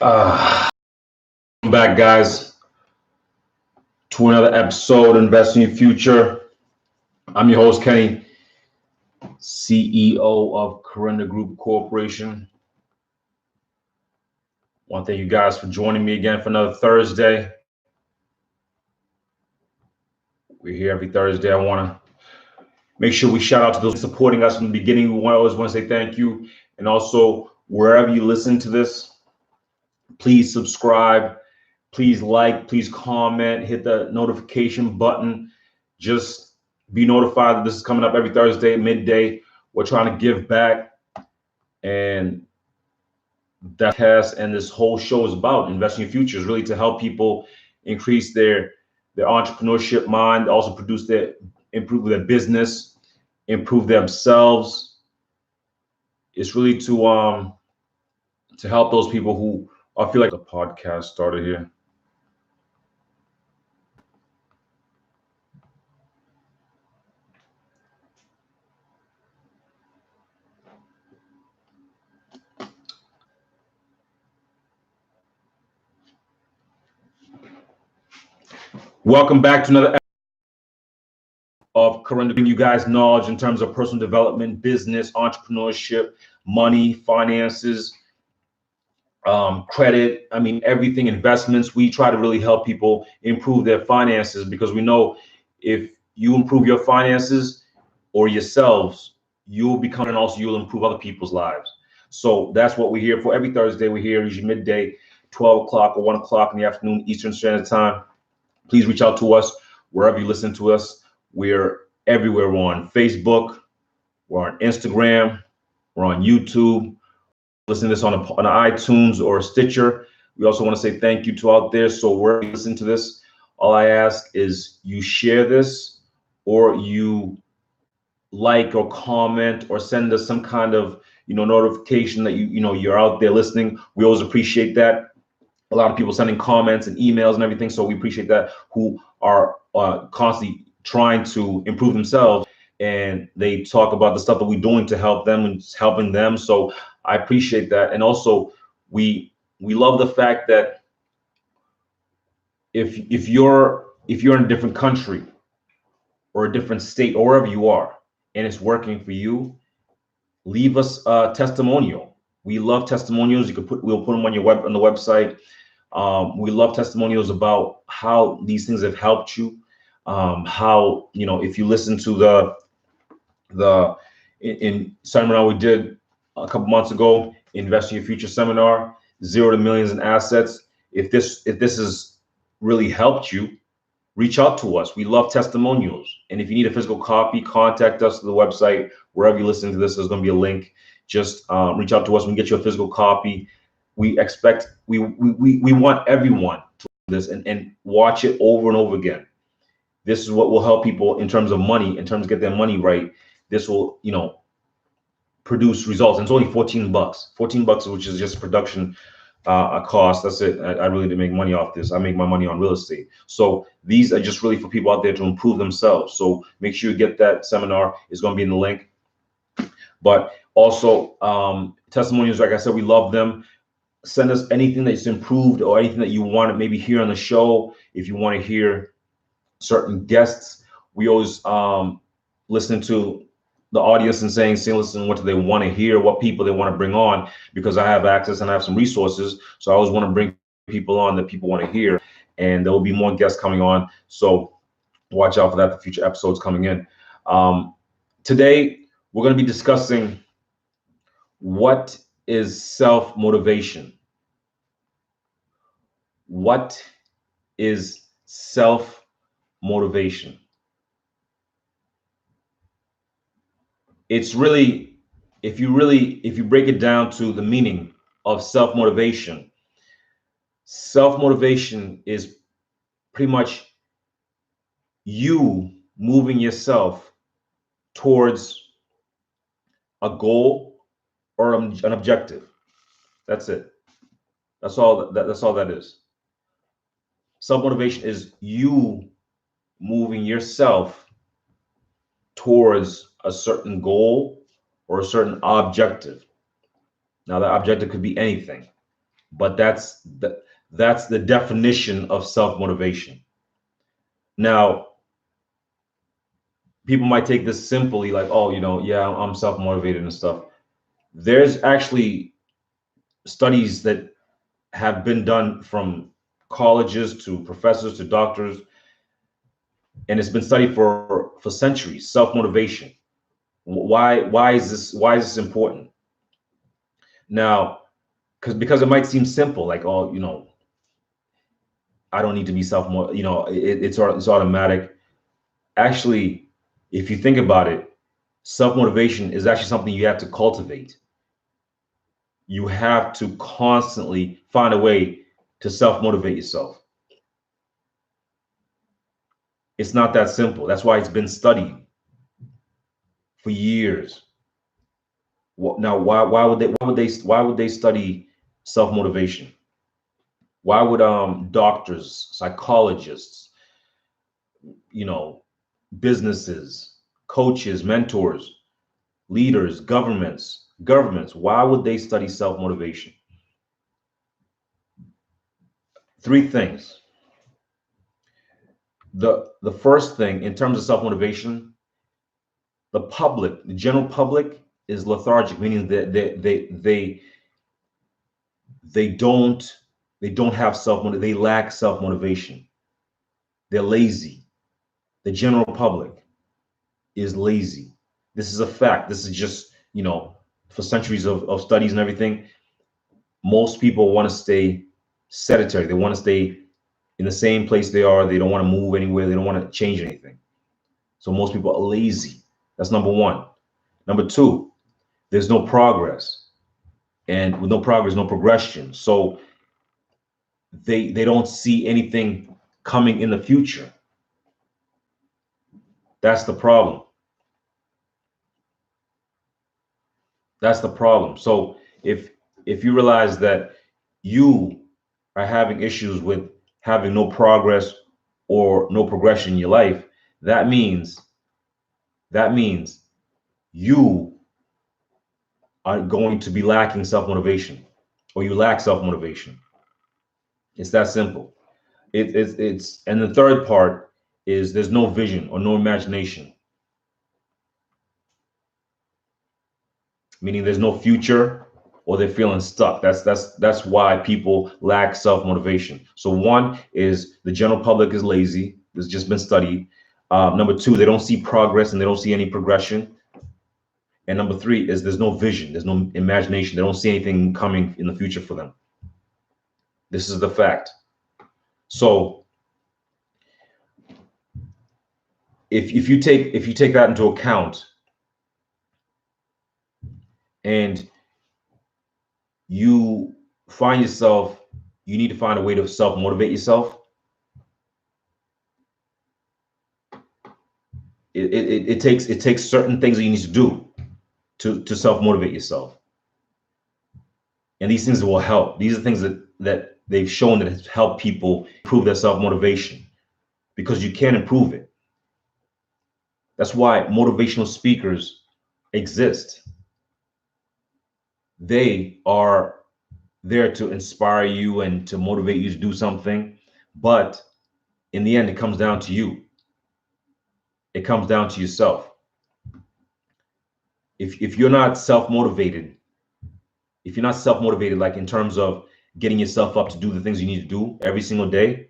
Welcome back, guys, to another episode of Invest in Your Future. I'm your host, Kenny, CEO of Kirunda Group Corporation. I want to thank you guys for joining me again for another Thursday. We're here every Thursday. I want to make sure we shout out to those supporting us from the beginning. We always want to say thank you. And also, wherever you listen to this, please subscribe. Please like, please comment, hit the notification button. Just be notified that this is coming up every Thursday at midday. We're trying to give back. And that cast and this whole show is about investing in futures, really to help people increase their entrepreneurship mind, also improve their business, improve themselves. It's really to help those people who I feel like the podcast started here. Welcome back to another episode of Kirunda, giving you guys knowledge in terms of personal development, business, entrepreneurship, money, finances, credit. I mean, everything, investments. We try to really help people improve their finances because we know if you improve your finances or yourselves, you'll become, and also you'll improve other people's lives. So that's what we're here for. Every Thursday, we're here usually midday, 12 o'clock or 1 o'clock in the afternoon, Eastern Standard Time. Please reach out to us wherever you listen to us. We're everywhere. We're on Facebook. We're on Instagram. We're on YouTube. Listen to this on iTunes or Stitcher. We also want to say thank you to out there. So wherever you listen to this, all I ask is you share this or you like or comment or send us some kind of notification that you're out there listening. We always appreciate that. A lot of people sending comments and emails and everything. So we appreciate that, who are constantly trying to improve themselves. And they talk about the stuff that we're doing to help them and helping them. So I appreciate that. And also we love the fact that if you're in a different country or a different state or wherever you are and it's working for you, leave us a testimonial. We love testimonials. We'll put them on the website. We love testimonials about how these things have helped you. How if you listen to the seminar we did a couple months ago, Invest in Your Future seminar, 0 to Millions in Assets. If this has really helped you, reach out to us. We love testimonials. And if you need a physical copy, contact us to the website. Wherever you listen to this, there's going to be a link. Just reach out to us. We can get you a physical copy. We want everyone to do this and watch it over and over again. This is what will help people in terms of money, in terms of get their money right. This will, produce results. And it's only $14, which is just production cost. That's it. I really didn't make money off this. I make my money on real estate. So these are just really for people out there to improve themselves. So make sure you get that seminar. It's going to be in the link. But also testimonials, like I said, we love them. Send us anything that's improved or anything that you want to maybe hear on the show. If you want to hear certain guests, we always listen to the audience and saying, listen, what do they want to hear? What people they want to bring on? Because I have access and I have some resources. So I always want to bring people on that people want to hear. And there will be more guests coming on. So watch out for that, the future episodes coming in. Today, we're going to be discussing what is self-motivation. What is self-motivation? It's really, if you break it down to the meaning of self-motivation is pretty much you moving yourself towards a goal or an objective. That's it. That's all that is. Self-motivation is you moving yourself towards a certain goal or a certain objective. Now, that objective could be anything, But that's the definition of self-motivation. Now, people might take this simply like, oh, yeah, I'm self-motivated and stuff. There's actually studies that have been done from colleges to professors to doctors, and it's been studied for centuries. Self-motivation. Why is this important? Now, because it might seem simple, like, oh, I don't need to be it's automatic. Actually, if you think about it, self-motivation is actually something you have to cultivate. You have to constantly find a way to self-motivate yourself. It's not that simple. That's why it's been studied for years. Now, why would they study self-motivation? Why would doctors, psychologists, businesses, coaches, mentors, leaders, governments, why would they study self-motivation? Three things. The first thing, in terms of self-motivation, the general public is lethargic, meaning that they don't have they lack self-motivation. They're lazy. The general public is lazy. This is a fact. This is just, for centuries of studies and everything. Most people want to stay sedentary. They want to stay in the same place they are. They don't want to move anywhere. They don't want to change anything. So most people are lazy. That's number one. Number two, there's no progress. And with no progress, no progression. So they don't see anything coming in the future. That's the problem. That's the problem. So if you realize that you are having issues with having no progress or no progression in your life, that means you are going to be lacking self-motivation, or you lack self-motivation. It's that simple. It's and the third part is there's no vision or no imagination, meaning there's no future, or they're feeling stuck. That's why people lack self-motivation. So one is the general public is lazy. It's just been studied. Number two, they don't see progress and they don't see any progression. And number three is there's no vision, there's no imagination. They don't see anything coming in the future for them. This is the fact. So if you take that into account, and you find yourself, you need to find a way to self-motivate yourself. It takes certain things that you need to do to self-motivate yourself. And these things will help. These are things that they've shown that has helped people improve their self-motivation, because you can improve it. That's why motivational speakers exist. They are there to inspire you and to motivate you to do something. But in the end, it comes down to you. It comes down to yourself. If you're not self-motivated, like in terms of getting yourself up to do the things you need to do every single day,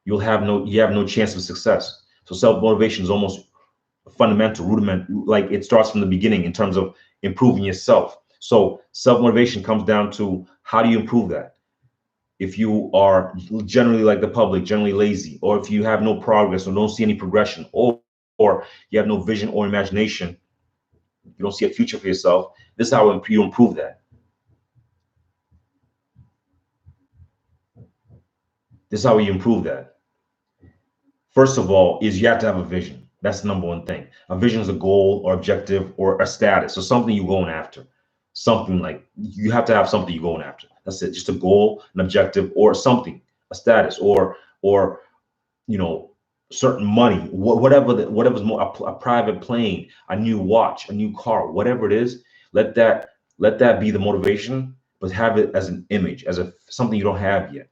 you have no chance of success. So self-motivation is almost a fundamental rudiment, like it starts from the beginning in terms of improving yourself. So self-motivation comes down to, how do you improve that? If you are generally, like the public, generally lazy, or if you have no progress or don't see any progression, or you have no vision or imagination, you don't see a future for yourself, this is how you improve that. This is how you improve that. First of all, is you have to have a vision. That's the number one thing. A vision is a goal or objective or a status, or something you're going after. Something, like, you have to have something you're going after. That's it. Just a goal, an objective, or something, a status, or certain money, whatever's more, a private plane, a new watch, a new car, whatever it is. Let that be the motivation. but have it as an image, as something you don't have yet.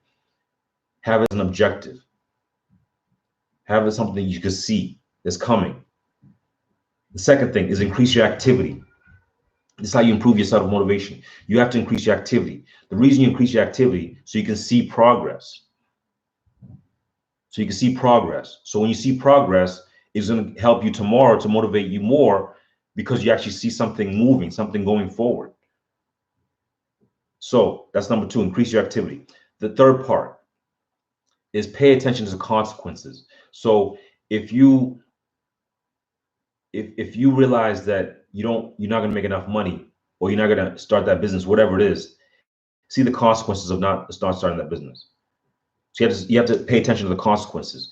Have it as an objective. Have it something you can see that's coming. The second thing is increase your activity. This is how you improve your self-motivation. You have to increase your activity. The reason you increase your activity, so you can see progress. So you can see progress. So when you see progress, it's going to help you tomorrow to motivate you more, because you actually see something moving, something going forward. So that's number 2, increase your activity. The third part is pay attention to the consequences. So if you realize that you're not going to make enough money, or you're not going to start that business, whatever it is, see the consequences of not starting that business. So you have to pay attention to the consequences.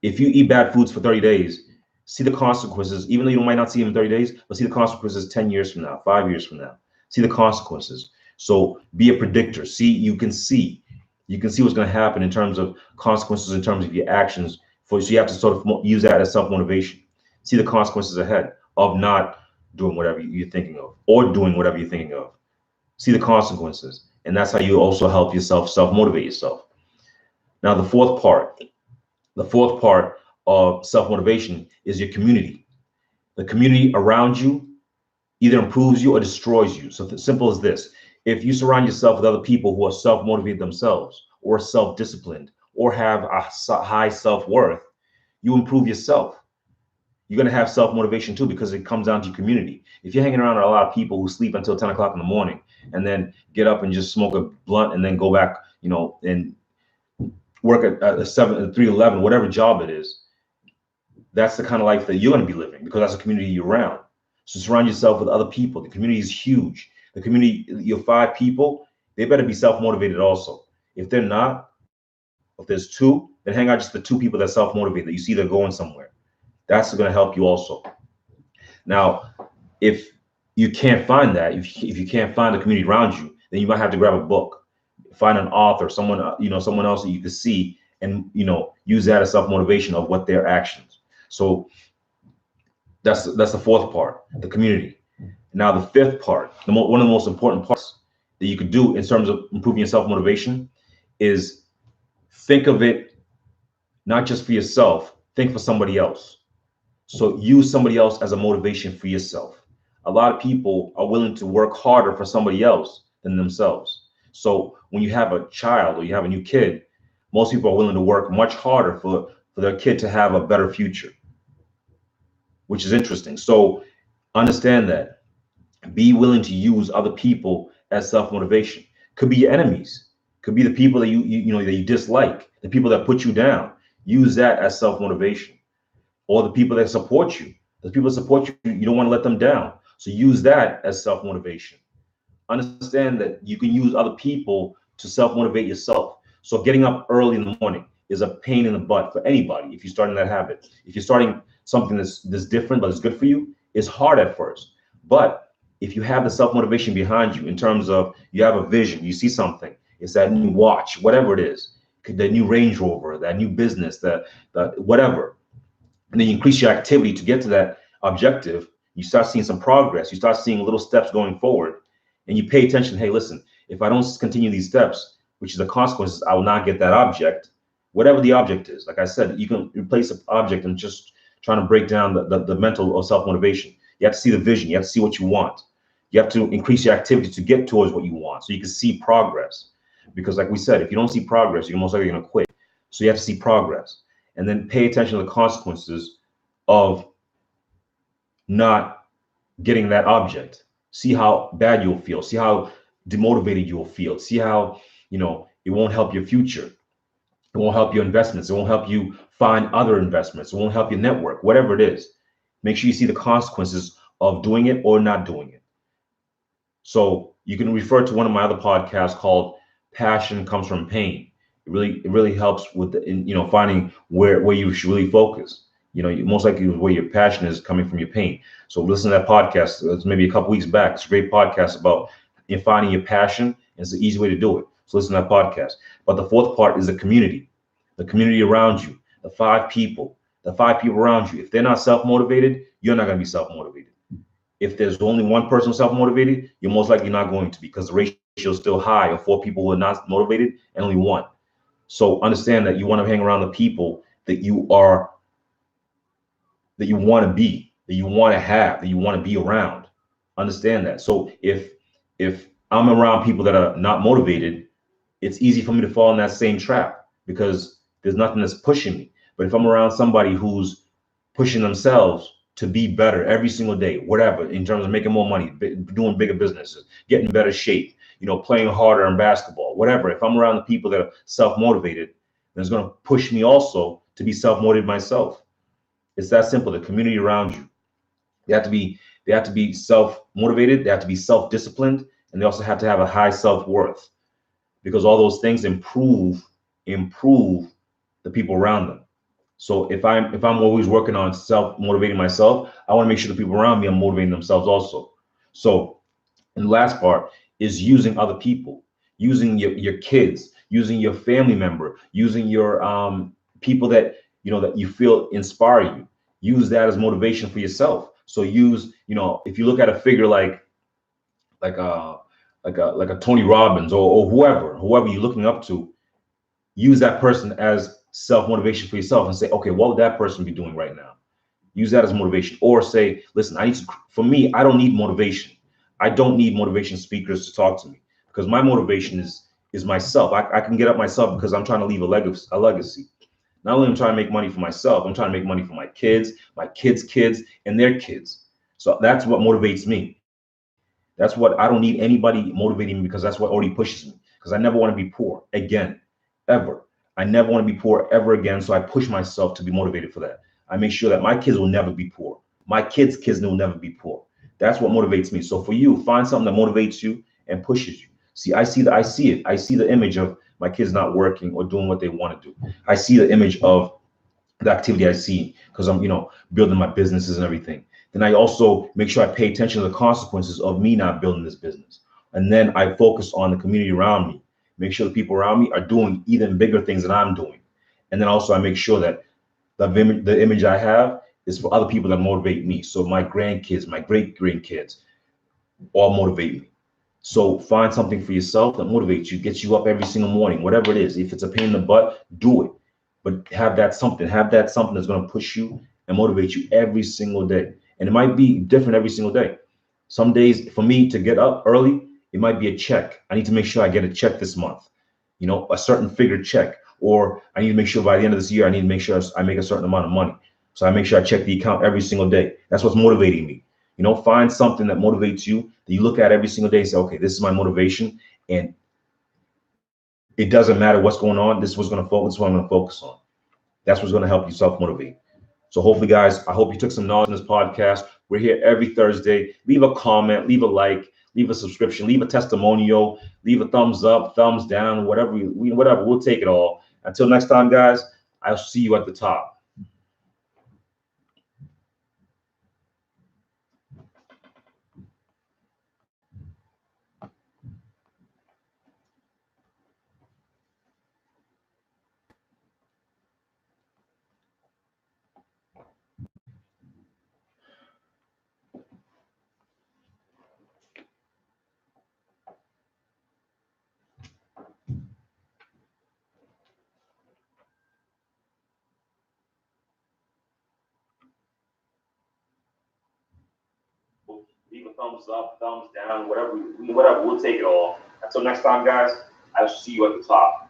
If you eat bad foods for 30 days, see the consequences, even though you might not see them in 30 days, but see the consequences 10 years from now, 5 years from now. See the consequences. So be a predictor. You can see what's going to happen in terms of consequences, in terms of your actions. So you have to sort of use that as self-motivation. See the consequences ahead of not doing whatever you're thinking of, or doing whatever you're thinking of. See the consequences. And that's how you also help yourself self-motivate yourself. Now, the fourth part of self-motivation is your community. The community around you either improves you or destroys you. So it's simple as this. If you surround yourself with other people who are self-motivated themselves, or self-disciplined, or have a high self-worth, you improve yourself. You're going to have self-motivation too, because it comes down to your community. If you're hanging around a lot of people who sleep until 10 o'clock in the morning and then get up and just smoke a blunt and then go back, and work at a 3-11, whatever job it is, that's the kind of life that you're going to be living, because that's the community you're around. So surround yourself with other people. The community is huge. The community, your 5 people, they better be self-motivated also. If they're not, if there's 2, then hang out just the 2 people that are self-motivated, that you see they're going somewhere. That's going to help you also. Now, if you can't find that, if you can't find the community around you, then you might have to grab a book, find an author, someone else that you can see, and use that as self-motivation of what their actions. So that's the fourth part, the community. Now, the fifth part, one of the most important parts that you could do in terms of improving your self-motivation, is think of it not just for yourself, think for somebody else. So use somebody else as a motivation for yourself. A lot of people are willing to work harder for somebody else than themselves. So when you have a child or you have a new kid, most people are willing to work much harder for their kid to have a better future, which is interesting. So understand that. Be willing to use other people as self-motivation. Could be your enemies. Could be the people that you dislike, the people that put you down. Use that as self-motivation. Or the people that support you. The people that support you, you don't want to let them down. So use that as self-motivation. Understand that you can use other people to self-motivate yourself. So getting up early in the morning is a pain in the butt for anybody if you're starting that habit. If you're starting something that's different but it's good for you, it's hard at first. But if you have the self-motivation behind you, in terms of you have a vision, you see something, it's that new watch, whatever it is, the new Range Rover, that new business, that whatever, and then you increase your activity to get to that objective, you start seeing some progress, you start seeing little steps going forward, and you pay attention. Hey, listen, if I don't continue these steps, which is the consequences, I will not get that object, whatever the object is. Like I said, you can replace an object and just trying to break down the mental or self-motivation. You have to see the vision. You have to see what you want. You have to increase your activity to get towards what you want, so you can see progress. Because like we said, if you don't see progress, you're most likely going to quit. So you have to see progress, and then pay attention to the consequences of not getting that object. See how bad you'll feel. See how demotivated you'll feel. See how, it won't help your future. It won't help your investments. It won't help you find other investments. It won't help your network, whatever it is. Make sure you see the consequences of doing it or not doing it. So you can refer to one of my other podcasts called Passion Comes from Pain. It really helps with finding where you should really focus. Most likely where your passion is coming from your pain. So listen to that podcast. It's maybe a couple weeks back. It's a great podcast about finding your passion, and it's the easy way to do it. So listen to that podcast. But the fourth part is the community around you, the 5 people around you. If they're not self-motivated, you're not going to be self-motivated. If there's only one person self-motivated, you're most likely not going to be, because the ratio is still high, or 4 people who are not motivated and only 1. So understand that you want to hang around the people that you want to be, that you want to have, that you want to be around. Understand that. So if I'm around people that are not motivated, it's easy for me to fall in that same trap because there's nothing that's pushing me. But if I'm around somebody who's pushing themselves to be better every single day, whatever, in terms of making more money, doing bigger businesses, getting in better shape, playing harder in basketball, whatever. If I'm around the people that are self-motivated, then it's going to push me also to be self-motivated myself. It's that simple. The community around you, they have to be self-motivated, they have to be self-disciplined, and they also have to have a high self-worth, because all those things improve the people around them. So if I'm always working on self-motivating myself, I want to make sure the people around me are motivating themselves also. So, and the last part is using other people, using your kids, using your family member, using your people that that you feel inspire you. Use that as motivation for yourself. So use, if you look at a figure like a like a Tony Robbins, or whoever you're looking up to, use that person as self-motivation for yourself and say, okay, what would that person be doing right now? Use that as motivation. Or say, listen, for me, I don't need motivation. I don't need motivation speakers to talk to me, because my motivation is myself. I can get up myself because I'm trying to leave a legacy. Not only am I trying to make money for myself, I'm trying to make money for my kids' kids, and their kids. So that's what motivates me. That's what I don't need anybody motivating me, because that's what already pushes me. Because I never want to be poor again, ever. I never want to be poor ever again. So I push myself to be motivated for that. I make sure that my kids will never be poor. My kids' kids will never be poor. That's what motivates me. So for you, find something that motivates you and pushes you. See, I see it. I see the image of my kids not working or doing what they want to do. I see the image of the activity I see because I'm, building my businesses and everything. Then I also make sure I pay attention to the consequences of me not building this business. And then I focus on the community around me, make sure the people around me are doing even bigger things than I'm doing. And then also I make sure that the image I have is for other people that motivate me. So my grandkids, my great grandkids all motivate me. So find something for yourself that motivates you, gets you up every single morning, whatever it is. If it's a pain in the butt, do it. But have that something that's going to push you and motivate you every single day. And it might be different every single day. Some days for me to get up early, it might be a check. I need to make sure I get a check this month, a certain figure check, or I need to make sure by the end of this year, I need to make sure I make a certain amount of money. So I make sure I check the account every single day. That's what's motivating me. Find something that motivates you, that you look at every single day and say, okay, this is my motivation. And it doesn't matter what's going on. This is what's going to focus, what I'm going to focus on. That's what's going to help you self-motivate. So hopefully, guys, I hope you took some knowledge in this podcast. We're here every Thursday. Leave a comment, leave a like, leave a subscription, leave a testimonial, leave a thumbs up, thumbs down, whatever. Whatever. We'll take it all. Until next time, guys, I'll see you at the top. Leave a thumbs up, thumbs down, whatever. We'll take it all. Until next time, guys, I'll see you at the top.